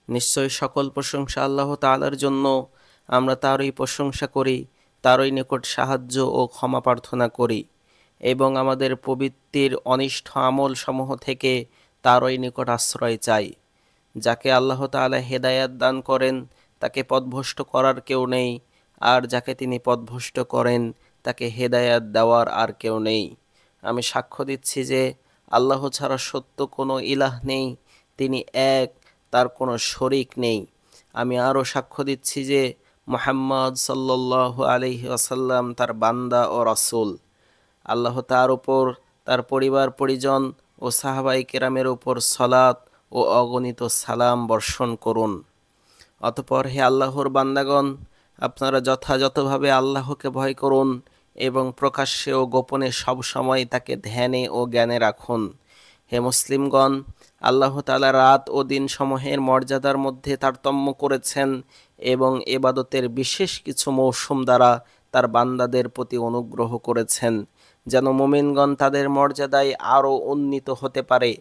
নিশ্চয় সকল প্রশংসা আল্লাহ তাআলার জন্য। আমরা তারই প্রশংসা করি, তারই নিকট সাহায্য ও ক্ষমা প্রার্থনা করি এবং আমাদের প্রবৃত্তির অনিষ্ট আমল সমূহ থেকে তারই নিকট আশ্রয় চাই। যাকে আল্লাহ তাআলা হেদায়াত দান করেন তাকে পথভ্রষ্ট করার কেউ নেই, আর যাকে তিনি পথভ্রষ্ট করেন তাকে হেদায়াত দেওয়ার আর কেউ নেই। আমি সাক্ষ্য দিচ্ছি যে আল্লাহ ছাড়া সত্য কোনো ইলাহ নেই, তিনি এক, তার কোনো শরিক নেই। আমি আরও সাক্ষ্য দিচ্ছি যে মুহাম্মদ সাল্লাল্লাহু আলাইহি ওয়াসাল্লাম তার বান্দা ও রাসূল। আল্লাহ তার উপর, তার পরিবার পরিজন ও সাহাবায়ে কেরামের উপর সালাত ও অগণিত সালাম বর্ষণ করুন। অতঃপর হে আল্লাহর বান্দাগণ, আপনারা যথাযথভাবে আল্লাহকে ভয় করুন এবং প্রকাশ্যে ও গোপনে সবসময় তাকে ধ্যানে ও জ্ঞানে রাখুন। হে মুসলিমগণ, আল্লাহ তাআলা রাত ও দিন সমূহের মর্যাদার মধ্যে তারতম্য করেছেন এবং এবাদতের বিশেষ কিছু মৌসুম দ্বারা তার বান্দাদের প্রতি অনুগ্রহ করেছেন, যেন মুমিনগণ তাদের মর্যাদায় আরও উন্নীত হতে পারে।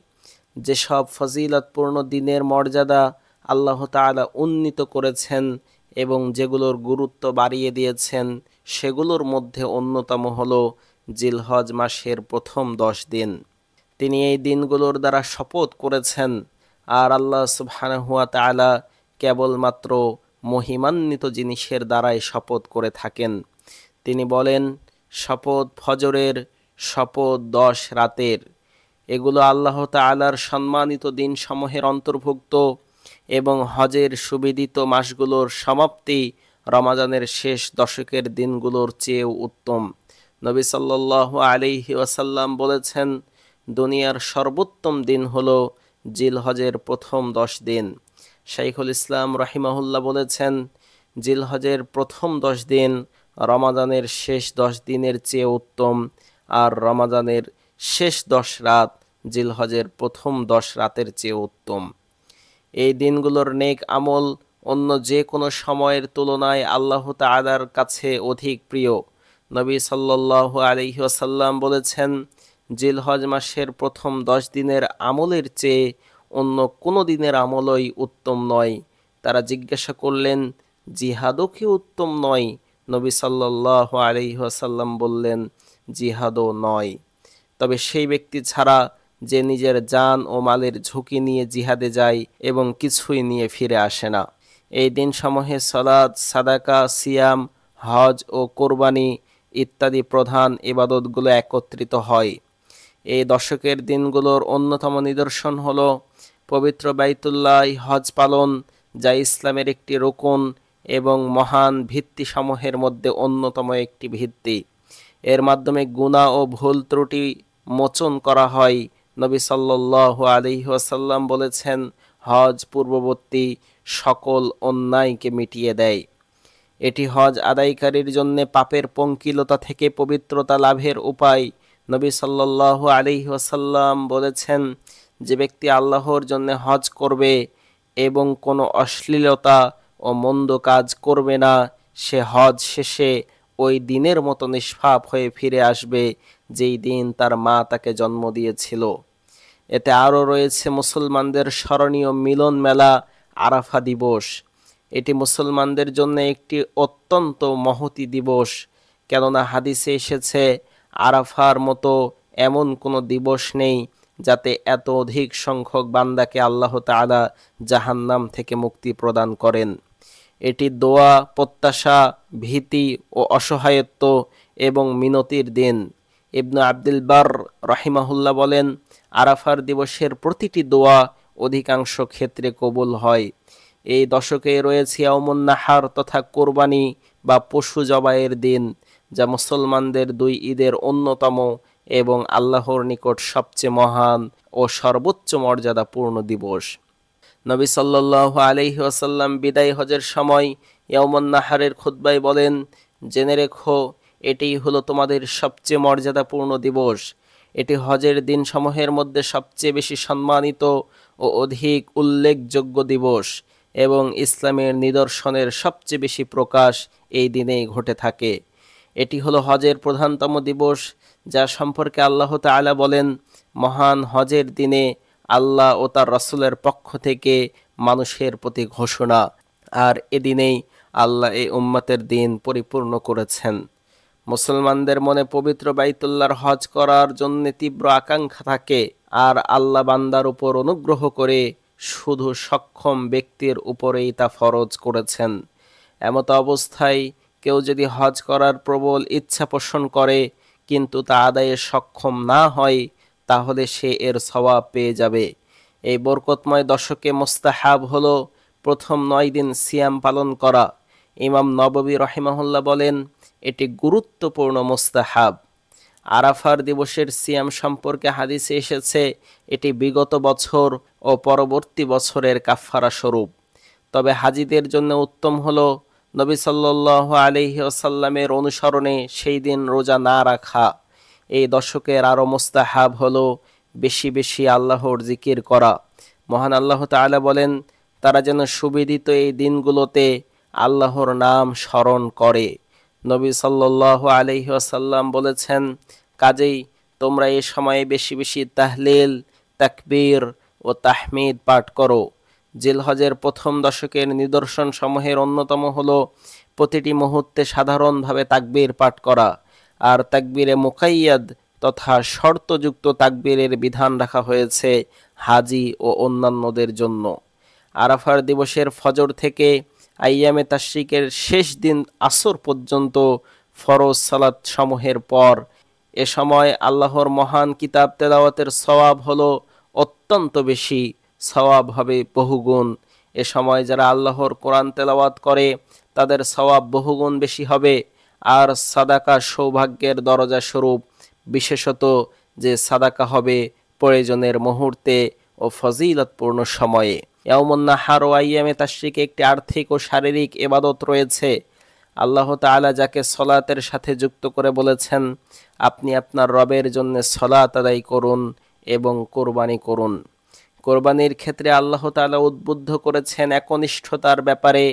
যেসব ফজিলতপূর্ণ দিনের মর্যাদা আল্লাহ তাআলা উন্নীত করেছেন এবং যেগুলোর গুরুত্ব বাড়িয়ে দিয়েছেন, সেগুলোর মধ্যে অন্যতম হল জিলহজ মাসের প্রথম 10 দিন। তিনি এই দিনগুলোর দ্বারা শপথ করেছেন, আর আল্লাহ সুবহানাহু ওয়া তাআলা কেবলমাত্র মহিমান্বিত জিনিসের দ্বারাই শপথ করে থাকেন। তিনি বলেন, শপথ ফজরের, শপথ 10 রাতের। এগুলো আল্লাহ তাআলার সম্মানিত দিনসমূহের অন্তর্ভুক্ত এবং হজের সুবিদিত মাসগুলোর সমাপ্তি রমাদানের শেষ দশকের দিনগুলোর চেয়েও উত্তম। নবী সাল্লাল্লাহু আলাইহি ওয়াসাল্লাম বলেছেন, দুনিয়ার সর্বোত্তম দিন হলো জিলহজের প্রথম 10 দিন। শাইখুল ইসলাম রাহিমাহুল্লাহ বলেছেন, জিলহজের প্রথম 10 দিন রমাদানের শেষ 10 দিনের চেয়ে উত্তম, আর রমাদানের শেষ 10 রাত জিলহজের প্রথম 10 রাতের চেয়ে উত্তম। এই দিনগুলোর নেক আমল অন্য যে কোনো সময়ের তুলনায় আল্লাহ তাআলার কাছে অধিক প্রিয়। নবী সাল্লাল্লাহু আলাইহি ওয়াসাল্লাম বলেছেন, জিলহজ মাসের প্রথম 10 দিনের আমলের চেয়ে অন্য কোনো দিনের আমলই উত্তম নয়। তারা জিজ্ঞাসা করলেন, জিহাদও কি উত্তম নয়? নবী সাল্লাল্লাহু আলাইহি ওয়াসাল্লাম বললেন, জিহাদও নয়, তবে সেই ব্যক্তি ছাড়া যে নিজের জান ও মালের ঝুঁকি নিয়ে জিহাদে যায় এবং কিছুই নিয়ে ফিরে আসে না। এই দিনসমূহে সালাত, সাদাকা, সিয়াম, হজ ও কোরবানি ইত্যাদি প্রধান ইবাদতগুলো একত্রিত হয়। এই দশকের দিনগুলোর অন্যতম নিদর্শন হল পবিত্র বাইতুল্লাহ হজ পালন, যা ইসলামের একটি রুকন এবং মহান ভিত্তিসমূহের মধ্যে অন্যতম একটি ভিত্তি। এর মাধ্যমে গুনাহ ও ভুল ত্রুটি মোচন করা হয়। নবী সাল্লাল্লাহু আলাইহি ওয়াসাল্লাম বলেছেন, হজ পূর্ববর্তী সকল অন্যায়কে মিটিয়ে দেয়। এটি হজ আদায়কারীর জন্য পাপের পঙ্কিলতা থেকে পবিত্রতা লাভের উপায়। নবী সাল্লাল্লাহু আলাইহি ওয়াসাল্লাম বলেছেন, যে ব্যক্তি আল্লাহর জন্য হজ করবে এবং কোনো অশ্লীলতা ও মন্দ কাজ করবে না, সে হজ শেষে ওই দিনের মতো নিষ্পাপ হয়ে ফিরে আসবে যেই দিন তার মা তাকে জন্ম দিয়েছিল। এতে আরও রয়েছে মুসলমানদের স্মরণীয় মিলন মেলা আরাফা দিবস। এটি মুসলমানদের জন্য একটি অত্যন্ত মহতি দিবস, কেননা হাদিসে এসেছে, আরাফার মতো এমন কোনো দিবস নেই যাতে এত অধিক সংখ্যক বান্দাকে আল্লাহ তাআলা জাহান্নাম থেকে মুক্তি প্রদান করেন। এটি দোয়া, প্রত্যাশা, ভীতি ও অসহায়ত্ব এবং মিনতির দিন। ইবনে আব্দুল বার রাহিমাহুল্লাহ বলেন, আরাফার দিবসের প্রতিটি দোয়া অধিকাংশ ক্ষেত্রে কবুল হয়। এই দশকে রয়েছে ইয়াউমুন নাহার তথা কোরবানি বা পশু জবাইয়ের দিন, যা মুসলমানদের 2 ঈদের অন্যতম এবং আল্লাহর নিকট সবচেয়ে মহান ও সর্বোচ্চ মর্যাদাপূর্ণ দিবস। নবী সাল্লাল্লাহু আলাইহি ওয়াসাল্লাম বিদায় হজের সময় ইয়াউমুন নাহারের খুতবায় বলেন, জেনে রেখো, এটিই হলো তোমাদের সবচেয়ে মর্যাদাপূর্ণ দিবস। এটি হজের দিনসমূহের মধ্যে সবচেয়ে বেশি সম্মানিত ও অধিক উল্লেখযোগ্য দিবস এবং ইসলামের নিদর্শনের সবচেয়ে বেশি প্রকাশ এই দিনেই ঘটে থাকে। এটি হলো হজের প্রধানতম দিবস, যা সম্পর্কে আল্লাহ তাআলা বলেন, মহান হজের দিনে আল্লাহ ও তার রাসূলের পক্ষ থেকে মানুষের প্রতি ঘোষণা। আর এদিনেই আল্লাহ এই উম্মতের দিন পরিপূর্ণ করেছেন। মুসলমানদের মনে পবিত্র বাইতুল্লাহর হজ করার জন্য তীব্র আকাঙ্ক্ষা থাকে, আর আল্লাহ বান্দার উপর অনুগ্রহ করে শুধু সক্ষম ব্যক্তির উপরেই তা ফরজ করেছেন। এমত অবস্থায় কেউ যদি হজ করার প্রবল ইচ্ছা পোষণ করে কিন্তু তা আদায়ে সক্ষম না হয়, তাহলে সে এর সওয়াব পেয়ে যাবে। এই বরকতময় দশকে মুস্তাহাব হলো প্রথম 9 দিন সিয়াম পালন করা। ইমাম নববী রহিমাহুল্লাহ বলেন, এটি গুরুত্বপূর্ণ মুস্তাহাব। আরাফার দিবসের সিয়াম সম্পর্কে হাদিসে এসেছে, এটি বিগত বছর ও পরবর্তী বছরের কাফফারা স্বরূপ। তবে হাজিদের জন্য উত্তম হলো নবী সাল্লাল্লাহু আলাইহি ওয়াসাল্লামের অনুসরণে সেই দিন রোজা না রাখা। এই দশকের আরও মুস্তাহাব হলো বেশি বেশি আল্লাহর জিকির করা। মহান আল্লাহ তাআলা বলেন, তারা যেন সুবিদিত এই দিনগুলোতে আল্লাহর নাম স্মরণ করে। নবী সাল্লাল্লাহু আলাইহি ওয়াসাল্লাম বলেছেন, কাজেই তোমরা এই সময়ে বেশি বেশি তাহলিল, তাকবীর ও তাহমিদ পাঠ করো। জিলহজের প্রথম দশকের নিদর্শন সমূহের অন্যতম হলো প্রতিটি মুহূর্তে সাধারণভাবে তাকবীর পাঠ করা, আর তাকবীরে মুকাইয়াদ তথা শর্তযুক্ত তাকবীরের বিধান রাখা হয়েছে হাজি ও অন্যান্যদের জন্য। আরাফার দিবসের ফজর থেকে আইয়ামে তাশরিকের শেষ দিন আসর পর্যন্ত ফরজ সালাত সমূহের পর এ সময় আল্লাহর মহান কিতাব তেলাওয়াতের সওয়াব হলো অত্যন্ত বেশি, সওয়াব হবে বহুগুণ। এ সময় যারা আল্লাহর কোরআন তেলাওয়াত করে তাদের সওয়াব বহুগুণ বেশি হবে। আর সাদাকা সৌভাগ্যের দরজা স্বরূপ, বিশেষত যে সাদাকা হবে প্রয়োজনের মুহূর্তে ও ফজিলতপূর্ণ সময়ে। ইয়াউমুন নাহার ও আইয়ামে তাশরিকে একটি আর্থিক ও শারীরিক ইবাদত রয়েছে। আল্লাহ তাআলা যাকে সলাতের সাথে যুক্ত করে বলেছেন, আপনি আপনার রবের জন্য সলাত আদায় করুন এবং কোরবানি করুন। কোরবানির ক্ষেত্রে আল্লাহ তাআলা উদ্বুদ্ধ করেছেন একনিষ্ঠতার ব্যাপারে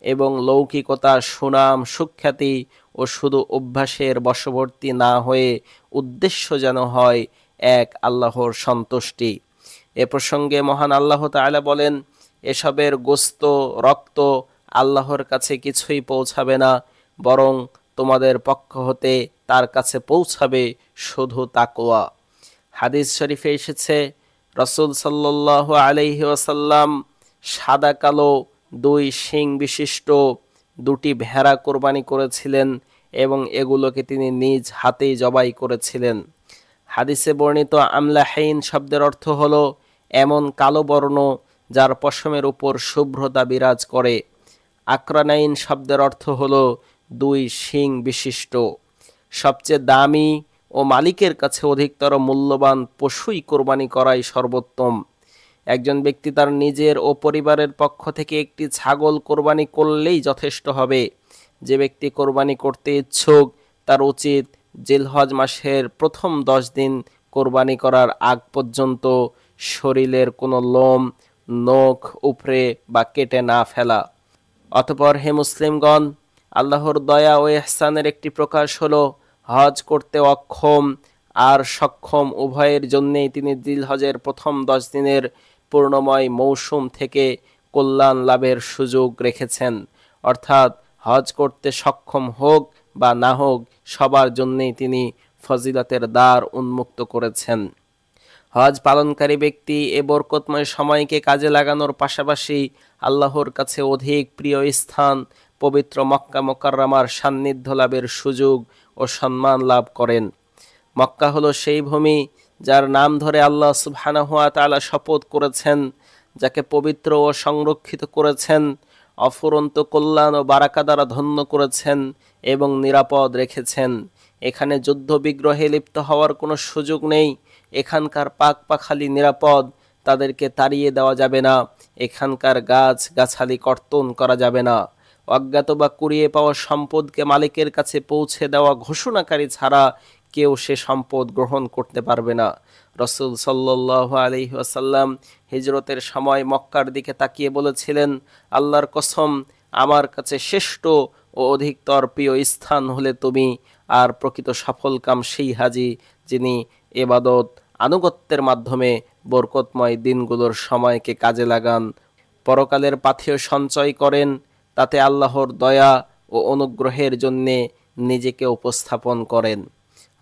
এবং লৌকিকতা, সুনাম, সুখ্যাতি ও শুধু অভ্যাসের বশবর্তী না হয়ে উদ্দেশ্য যেন হয় এক আল্লাহর সন্তুষ্টি। এ প্রসঙ্গে মহান আল্লাহ তাআলা বলেন, এসবের গোস্ত, রক্ত আল্লাহর কাছে কিছুই পৌঁছাবে না, বরং তোমাদের পক্ষ হতে তার কাছে পৌঁছাবে শুধু তাকওয়া। হাদিস শরীফে এসেছে, রাসূল সাল্লাল্লাহু আলাইহি ওয়াসাল্লাম সাদা কালো 2 শিং বিশিষ্ট 2টি ভেড়া কোরবানি করেছিলেন এবং এগুলোকে তিনি নিজ হাতেই জবাই করেছিলেন। হাদিসে বর্ণিত আমলাহাইন শব্দের অর্থ হলো এমন কালো বর্ণ যার পশমের উপর শুভ্রতা বিরাজ করে। আকরানাইন শব্দের অর্থ হলো 2 শিং বিশিষ্ট। সবচেয়ে দামি ও মালিকের কাছে অধিকতর মূল্যবান পশুই কোরবানি করাই সর্বোত্তম। একজন ব্যক্তি তার নিজের ও পরিবারের পক্ষ থেকে একটি ছাগল কোরবানি করলেই যথেষ্ট হবে। যে ব্যক্তি কোরবানি করতে ইচ্ছুক তার উচিত জিলহজ মাসের প্রথম 10 দিন কোরবানি করার আগ পর্যন্ত শরীরের কোনো লোম, নখ উপড়ে বা কেটে না ফেলা। অতঃপর হে মুসলিমগণ, আল্লাহর দয়া ও ইহসানের একটি প্রকাশ হলো হজ করতে অক্ষম আর সক্ষম উভয়ের জন্যেই তিনি জিলহজের প্রথম 10 দিনের পূর্ণময় মৌসুম থেকে কল্যাণ লাভের সুযোগ রেখেছেন। অর্থাৎ হজ করতে সক্ষম হোক বা না হোক, সবার জন্যেই তিনি ফজিলতের দ্বার উন্মুক্ত করেছেন। হজ পালনকারী ব্যক্তি এ বরকতময় সময়কে কাজে লাগানোর পাশাপাশি আল্লাহর কাছে অধিক প্রিয় স্থান পবিত্র মক্কা মুকাররমার সান্নিধ্য লাভের সুযোগ ও সম্মান লাভ করেন। মক্কা হলো সেই ভূমি যার নাম ধরে আল্লাহ সুবহানাহু ওয়া তাআলা শপথ করেছেন, যাকে পবিত্র ও সংরক্ষিত করেছেন, অফুরন্ত কল্যাণ ও বারাকা দ্বারা ধন্য করেছেন এবং নিরাপদ রেখেছেন। এখানে যুদ্ধ বিগ্রহে লিপ্ত হওয়ার কোনো সুযোগ নেই। এখানকার পাক পাখালি নিরাপদ, তাদেরকে তাড়িয়ে দেওয়া যাবে না। এখানকার গাছ গাছালি কর্তন করা যাবে না। অজ্ঞাত বা কুড়িয়ে পাওয়া সম্পদকে মালিকের কাছে পৌঁছে দেওয়া ঘোষণাকারী ছাড়া কেউ সে সম্পদ গ্রহণ করতে পারবে না। রাসূল সাল্লাল্লাহু আলাইহি ওয়াসাল্লাম হিজরতের সময় মক্কার দিকে তাকিয়ে বলেছিলেন, আল্লাহর কসম, আমার কাছে শ্রেষ্ঠ ও অধিকতর প্রিয় স্থান হলে তুমি, আর প্রকৃত সফলকাম সেই হাজি যিনি ইবাদত আনুগত্যের মাধ্যমে বরকতময় দিনগুলোর সময়কে কাজে লাগান পরকালের পাথেয় সঞ্চয় করেন, তাতে আল্লাহর দয়া ও অনুগ্রহের জন্যে নিজেকে উপস্থাপন করেন।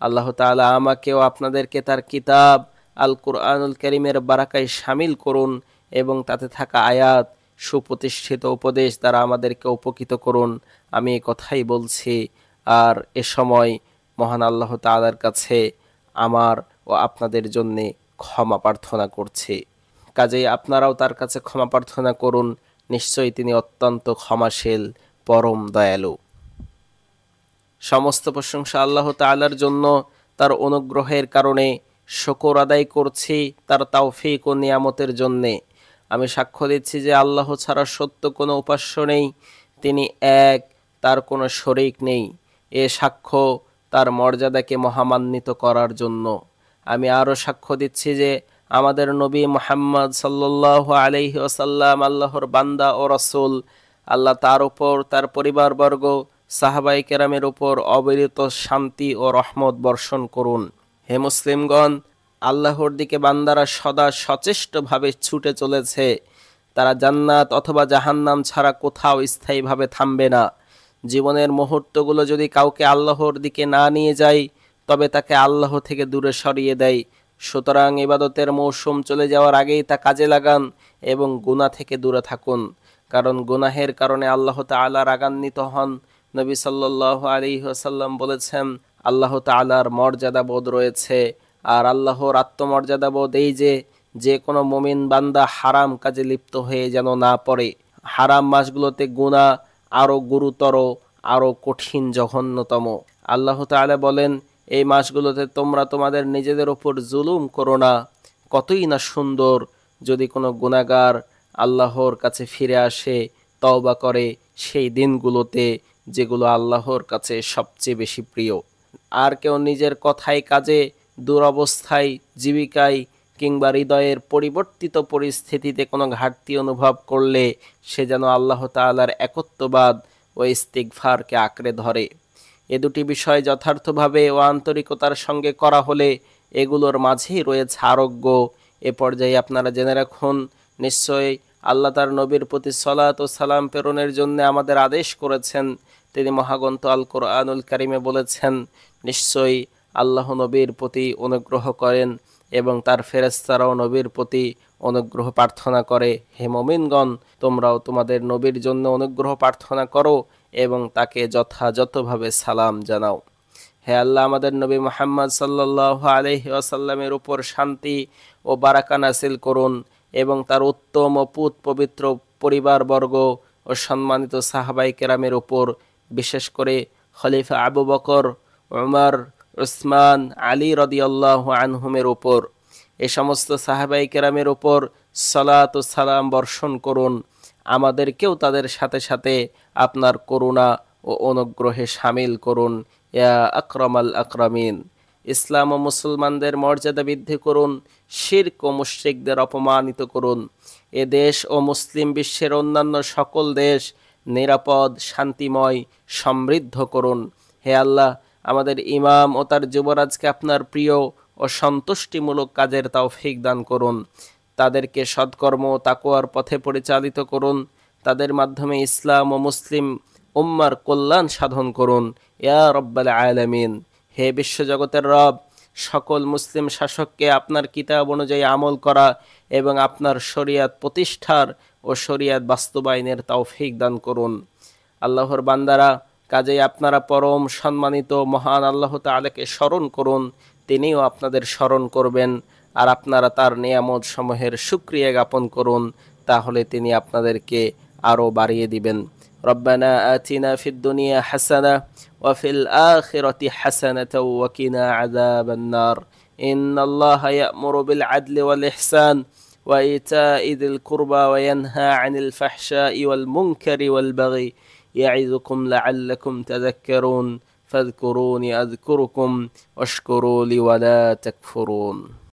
আল্লাহ তাআলা আমাকেও আপনাদেরকে তার কিতাব আল কুরআনুল কারীমের বারাকায় শামিল করুন এবং তাতে থাকা আয়াত, সুপ্রতিষ্ঠিত উপদেশ দ্বারা আমাদেরকে উপকৃত করুন। আমি এই কথাই বলছি, আর এ সময় মহান আল্লাহ তাআলার কাছে আমার ও আপনাদের জন্যে ক্ষমা প্রার্থনা করছি। কাজেই আপনারাও তার কাছে ক্ষমা প্রার্থনা করুন, নিশ্চয়ই তিনি অত্যন্ত ক্ষমাশীল, পরম দয়ালু। সমস্ত প্রশংসা আল্লাহ তাআলার জন্য, তার অনুগ্রহের কারণে শুকর আদায় করছি তার তৌফিক ও নিয়ামতের জন্যে। আমি সাক্ষ্য দিচ্ছি যে আল্লাহ ছাড়া সত্য কোনো উপাস্য নেই, তিনি এক, তার কোনো শরীক নেই। এ সাক্ষ্য তার মর্যাদাকে মহামান্বিত করার জন্য। আমি আরও সাক্ষ্য দিচ্ছি যে আমাদের নবী মুহাম্মদ সাল্লাল্লাহু আলাইহি ওয়াসাল্লাম আল্লাহর বান্দা ও রাসূল। আল্লাহ তার উপর, তার পরিবারবর্গ, সাহাবায়ে কেরামের উপর অবিরত শান্তি ও রহমত বর্ষণ করুন। হে মুসলিমগণ, আল্লাহর দিকে বান্দারা সদা সচেষ্টভাবে ছুটে চলেছে। তারা জান্নাত অথবা জাহান্নাম ছাড়া কোথাও স্থায়ীভাবে থামবে না। জীবনের মুহূর্তগুলো যদি কাউকে আল্লাহর দিকে না নিয়ে যায়, তবে তাকে আল্লাহ থেকে দূরে সরিয়ে দেয়। সুতরাং ইবাদতের মৌসুম চলে যাওয়ার আগেই তা কাজে লাগান এবং গুনাহ থেকে দূরে থাকুন, কারণ গুনাহের কারণে আল্লাহ তাআলা রাগান্বিত হন। নবী সাল্লাল্লাহু আলাইহি ওয়াসাল্লাম বলেছেন, আল্লাহ তাআলার মর্যাদাবোধ রয়েছে, আর আল্লাহর আত্মমর্যাদাবোধ এই যে যে কোনো মুমিন বান্দা হারাম কাজে লিপ্ত হয়ে যেন না পড়ে। হারাম মাসগুলোতে গুনাহ আরও গুরুতর, আরও কঠিন, জঘন্যতম। আল্লাহ তাআলা বলেন, এই মাসগুলোতে তোমরা তোমাদের নিজেদের উপর জুলুম করো না। কতই না সুন্দর যদি কোনো গুনাহগার আল্লাহর কাছে ফিরে আসে, তওবা করে সেই দিনগুলোতে, যেগুলো আল্লাহর কাছে সবচেয়ে বেশি প্রিয়। আর কেউ নিজের কথায়, কাজে, দুরবস্থায়, জীবিকায় কিংবা হৃদয়ের পরিবর্তিত পরিস্থিতিতে কোনো ঘাটতি অনুভব করলে সে যেন আল্লাহ তাআলার একত্ববাদ ও ইস্তিগফারকে আঁকড়ে ধরে। এ দুটি বিষয় যথার্থভাবে ও আন্তরিকতার সঙ্গে করা হলে এগুলোর মাঝেই রয়েছে আরোগ্য। এ পর্যায়ে আপনারা জেনে রাখুন, নিশ্চয়ই আল্লাহ তার নবীর প্রতি সলাত ও সালাম প্রেরণের জন্য আমাদের আদেশ করেছেন। তিনি মহাগ্রন্থ আল কুরআনুল কারীমে বলেছেন, নিশ্চয়ই আল্লাহ নবীর প্রতি অনুগ্রহ করেন এবং তার ফেরেশতারাও নবীর প্রতি অনুগ্রহ প্রার্থনা করে। হে মুমিনগণ, তোমরাও তোমাদের নবীর জন্য অনুগ্রহ প্রার্থনা করো এবং তাকে যথাযথভাবে সালাম জানাও। হে আল্লাহ, আমাদের নবী মুহাম্মদ সাল্লাল্লাহু আলাইহি ওয়াসাল্লামের উপর শান্তি ও বারাকা নাসিল করুন এবং তার উত্তম ও পুত পবিত্র পরিবারবর্গ ও সম্মানিত সাহাবায়ে কেরামের উপর, বিশেষ করে খলিফা আবু বকর, উমর, উসমান, আলী রাদিয়াল্লাহু আনহুমের উপর, এ সমস্ত সাহাবায়ে কেরামের উপর সালাত ও সালাম বর্ষণ করুন। আমাদেরকেও তাদের সাথে সাথে আপনার করুণা ও অনুগ্রহে শামিল করুন, ইয়া আকরামাল আকরামিন। ইসলাম ও মুসলমানদের মর্যাদা বৃদ্ধি করুন, শিরক ও মুশরিকদের অপমানিত করুন। এ দেশ ও মুসলিম বিশ্বের অন্যান্য সকল দেশ নিরাপদ, শান্তিময়, সমৃদ্ধ করুন। হে আল্লাহ, আমাদের ইমাম ও তার যুবরাজকে আপনার প্রিয় ও সন্তুষ্টিমূলক কাজের তৌফিক দান করুন। তাদেরকে সৎকর্ম ও তাকওয়ার পথে পরিচালিত করুন। তাদের মাধ্যমে ইসলাম ও মুসলিম উম্মার কল্যাণ সাধন করুন, ইয়া রব্বাল আলামিন। হে বিশ্বজগতের রব, সকল মুসলিম শাসককে আপনার কিতাব অনুযায়ী আমল করা এবং আপনার শরিয়াত প্রতিষ্ঠার ও শরিয়াত বাস্তবায়নের তৌফিক দান করুন। আল্লাহর বান্দারা, কাজেই আপনারা পরম সম্মানিত মহান আল্লাহ তাআলাকে স্মরণ করুন, তিনিও আপনাদের স্মরণ করবেন। আর আপনারা তার নিয়ামত সমূহের শুকরিয়া জ্ঞাপন করুন, তাহলে তিনি আপনাদেরকে আরও বাড়িয়ে দিবেন। রব্বানা আতিনা ফিদ দুনিয়া হাসানাহ ওয়া ফিল আখিরাতি হাসানাতাও ওয়া কিনা আযাবান নার। ইন্নাল্লাহা ইয়া'মুরু বিল আদলি ওয়াল ইহসান ওয়া ইতা'i যিল কুরবা ওয়া ইয়ানহা আনিল ফাহশাই ওয়াল মুনকারি ওয়াল বাগই ইয়া'iযুকুম লা'আল্লাকুম তাযাক্কারুন। ফাযকুরুনি আযকুরুকুম ওয়াশকুরু লি ওয়া লা তাকফুরুন।